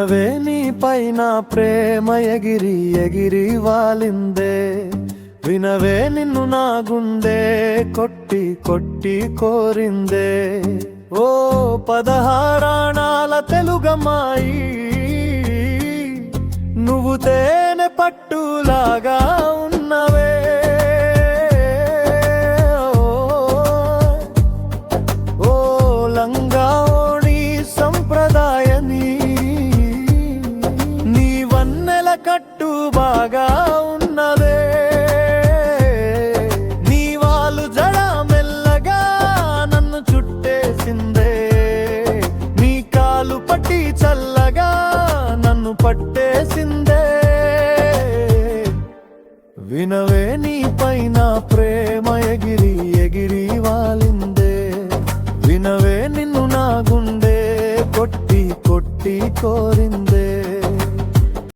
వినవే నీ పైన ప్రేమ ఎగిరి ఎగిరి వాలిందే, వినవే నిన్ను నా గుండె కొట్టి కొట్టి కోరిందే. ఓ 16 తెలుగమ్మాయి, నువ్వు తేనె పట్టులాగా ఉన్నవే. ఓ లంగావోణి సంప్రదాయని, నీ వన్నెల కట్టు బాగా ఉన్నదే. నీ వాలు జడ మెల్లగా నన్ను చుట్టేసిందే, నీ కాలు పట్టి చల్లగా నన్ను పట్టేసిందే. వినవే నీ పైన ప్రేమ ఎగిరి ఎగిరి వాలిందే, వినవే నిన్ను నా గుండె కొట్టి కొట్టి కోరిందే.